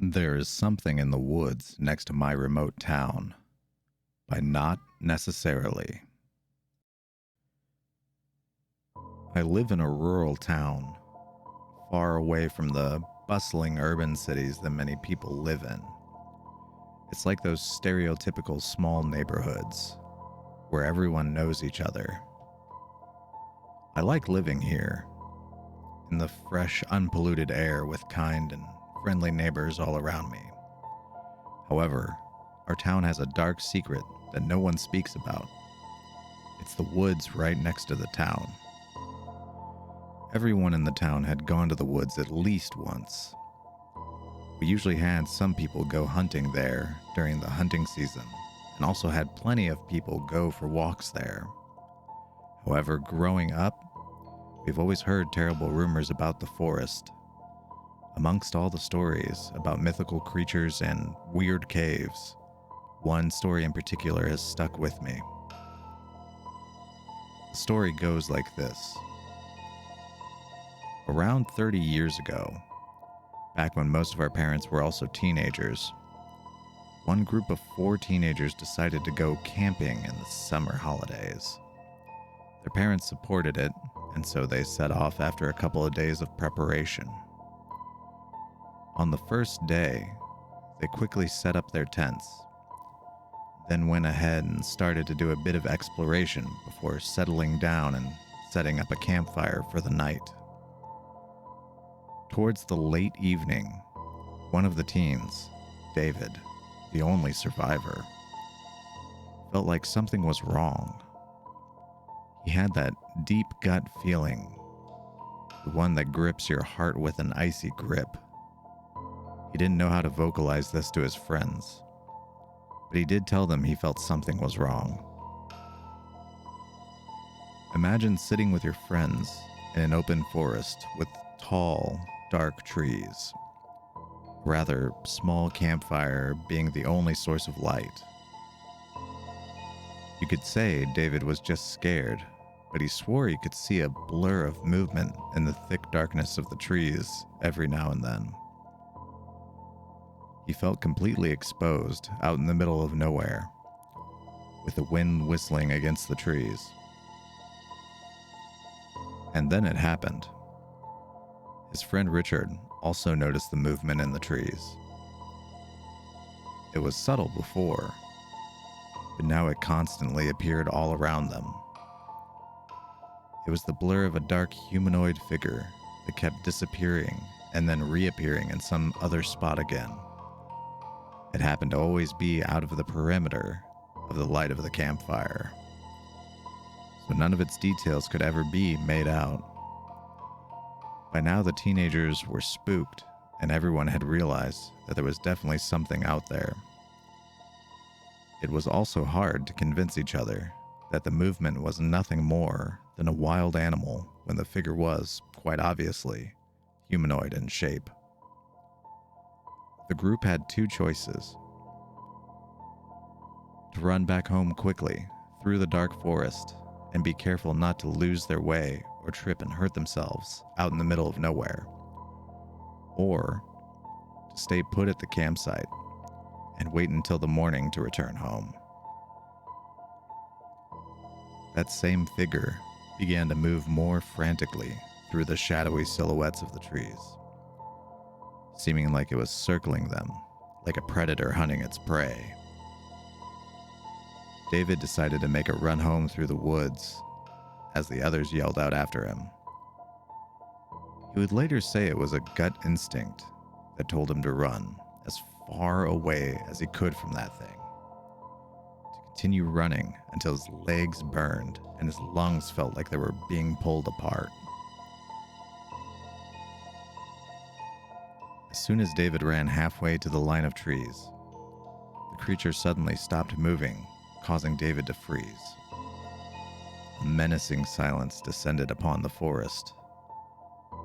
There is something in the woods next to my remote town, by not necessarily. I live in a rural town, far away from the bustling urban cities that many people live in. It's like those stereotypical small neighborhoods, where everyone knows each other. I like living here, in the fresh, unpolluted air with kind and friendly neighbors all around me. However, our town has a dark secret that no one speaks about. It's the woods right next to the town. Everyone in the town had gone to the woods at least once. We usually had some people go hunting there during the hunting season, and also had plenty of people go for walks there. However, growing up, we've always heard terrible rumors about the forest. Amongst all the stories about mythical creatures and weird caves, one story in particular has stuck with me. The story goes like this. Around 30 years ago, back when most of our parents were also teenagers, one group of 4 teenagers decided to go camping in the summer holidays. Their parents supported it, and so they set off after a couple of days of preparation. On the first day, they quickly set up their tents, then went ahead and started to do a bit of exploration before settling down and setting up a campfire for the night. Towards the late evening, one of the teens, David, the only survivor, felt like something was wrong. He had that deep gut feeling, the one that grips your heart with an icy grip. He didn't know how to vocalize this to his friends, but he did tell them he felt something was wrong. Imagine sitting with your friends in an open forest with tall, dark trees, a rather small campfire being the only source of light. You could say David was just scared, but he swore he could see a blur of movement in the thick darkness of the trees every now and then. He felt completely exposed out in the middle of nowhere, with the wind whistling against the trees. And then it happened. His friend Richard also noticed the movement in the trees. It was subtle before, but now it constantly appeared all around them. It was the blur of a dark humanoid figure that kept disappearing and then reappearing in some other spot again. It happened to always be out of the perimeter of the light of the campfire, so none of its details could ever be made out. By now the teenagers were spooked, and everyone had realized that there was definitely something out there. It was also hard to convince each other that the movement was nothing more than a wild animal when the figure was, quite obviously, humanoid in shape. The group had 2 choices: to run back home quickly through the dark forest and be careful not to lose their way or trip and hurt themselves out in the middle of nowhere, or to stay put at the campsite and wait until the morning to return home. That same figure began to move more frantically through the shadowy silhouettes of the trees, seeming like it was circling them, like a predator hunting its prey. David decided to make a run home through the woods, as the others yelled out after him. He would later say it was a gut instinct that told him to run as far away as he could from that thing, to continue running until his legs burned and his lungs felt like they were being pulled apart. As soon as David ran halfway to the line of trees, the creature suddenly stopped moving, causing David to freeze. A menacing silence descended upon the forest.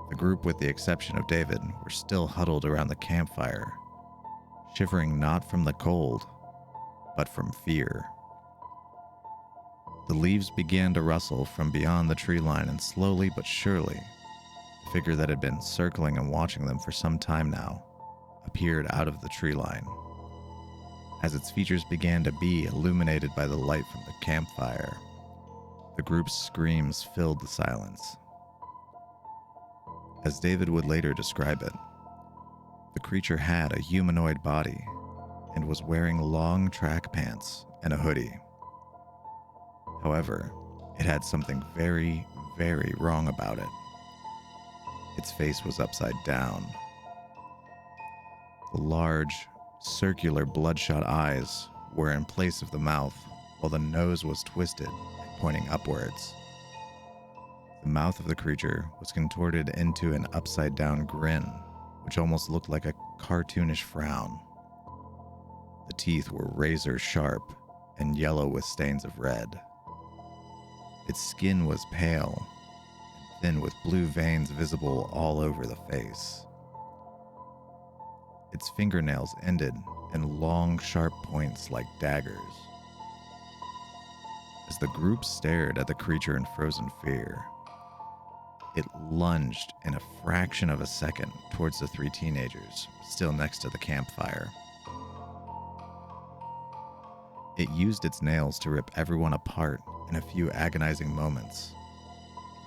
The group, with the exception of David, were still huddled around the campfire, shivering not from the cold, but from fear. The leaves began to rustle from beyond the tree line, and slowly but surely, the figure that had been circling and watching them for some time now appeared out of the tree line. As its features began to be illuminated by the light from the campfire, the group's screams filled the silence. As David would later describe it, the creature had a humanoid body and was wearing long track pants and a hoodie. However, it had something very, very wrong about it. Its face was upside down. The large, circular, bloodshot eyes were in place of the mouth, while the nose was twisted and pointing upwards. The mouth of the creature was contorted into an upside-down grin, which almost looked like a cartoonish frown. The teeth were razor sharp and yellow with stains of red. Its skin was pale and thin with blue veins visible all over the face. Its fingernails ended in long, sharp points like daggers. As the group stared at the creature in frozen fear, it lunged in a fraction of a second towards the three teenagers still next to the campfire. It used its nails to rip everyone apart in a few agonizing moments,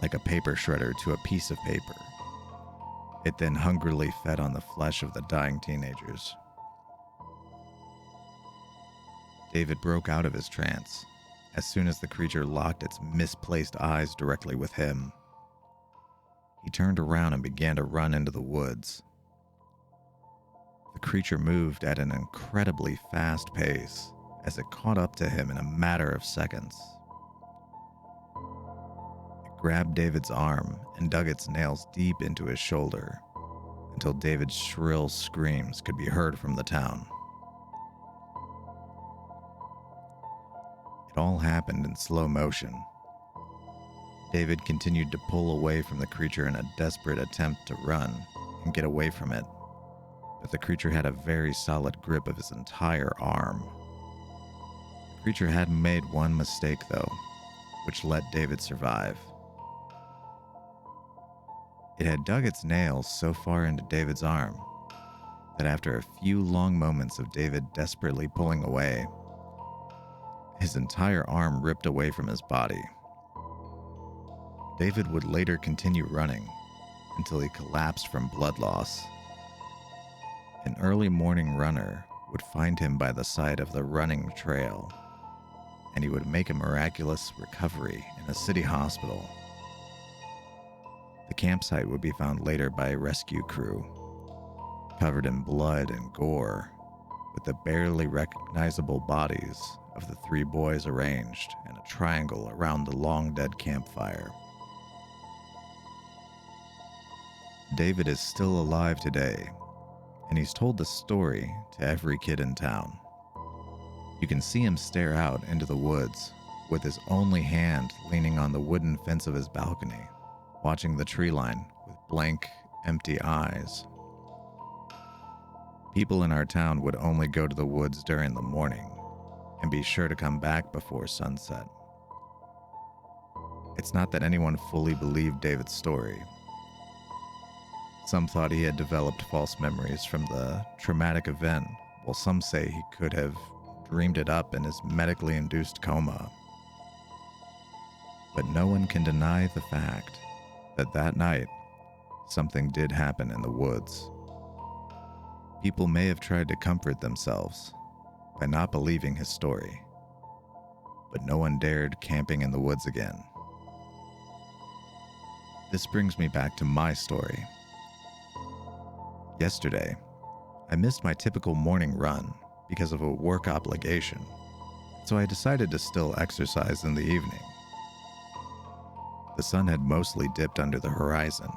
like a paper shredder to a piece of paper. It then hungrily fed on the flesh of the dying teenagers. David broke out of his trance as soon as the creature locked its misplaced eyes directly with him. He turned around and began to run into the woods. The creature moved at an incredibly fast pace as it caught up to him in a matter of seconds. It grabbed David's arm and dug its nails deep into his shoulder until David's shrill screams could be heard from the town. It all happened in slow motion. David continued to pull away from the creature in a desperate attempt to run and get away from it, but the creature had a very solid grip of his entire arm. The creature had made one mistake, though, which let David survive. It had dug its nails so far into David's arm that after a few long moments of David desperately pulling away, his entire arm ripped away from his body. David would later continue running until he collapsed from blood loss. An early morning runner would find him by the side of the running trail, and he would make a miraculous recovery in a city hospital. The campsite would be found later by a rescue crew, covered in blood and gore, with the barely recognizable bodies of the three boys arranged in a triangle around the long-dead campfire. David is still alive today, and he's told the story to every kid in town. You can see him stare out into the woods with his only hand leaning on the wooden fence of his balcony, watching the tree line with blank, empty eyes. People in our town would only go to the woods during the morning and be sure to come back before sunset. It's not that anyone fully believed David's story. Some thought he had developed false memories from the traumatic event, while some say he could have dreamed it up in his medically induced coma. But no one can deny the fact that that night, something did happen in the woods. People may have tried to comfort themselves by not believing his story, but no one dared camping in the woods again. This brings me back to my story. Yesterday, I missed my typical morning run because of a work obligation, so I decided to still exercise in the evening. The sun had mostly dipped under the horizon,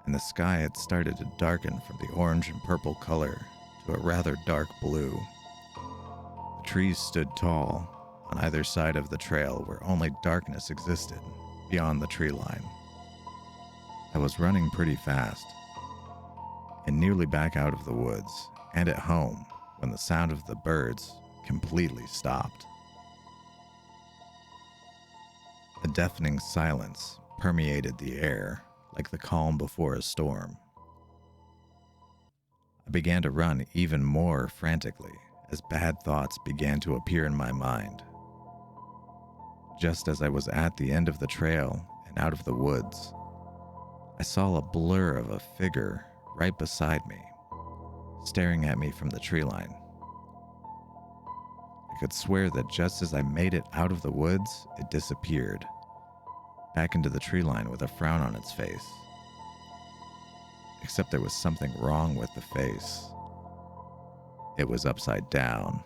and the sky had started to darken from the orange and purple color to a rather dark blue. The trees stood tall on either side of the trail where only darkness existed beyond the tree line. I was running pretty fast, and nearly back out of the woods and at home when the sound of the birds completely stopped. A deafening silence permeated the air like the calm before a storm. I began to run even more frantically as bad thoughts began to appear in my mind. Just as I was at the end of the trail and out of the woods, I saw a blur of a figure right beside me, staring at me from the tree line. I could swear that just as I made it out of the woods, it disappeared, back into the tree line with a frown on its face. Except there was something wrong with the face. It was upside down.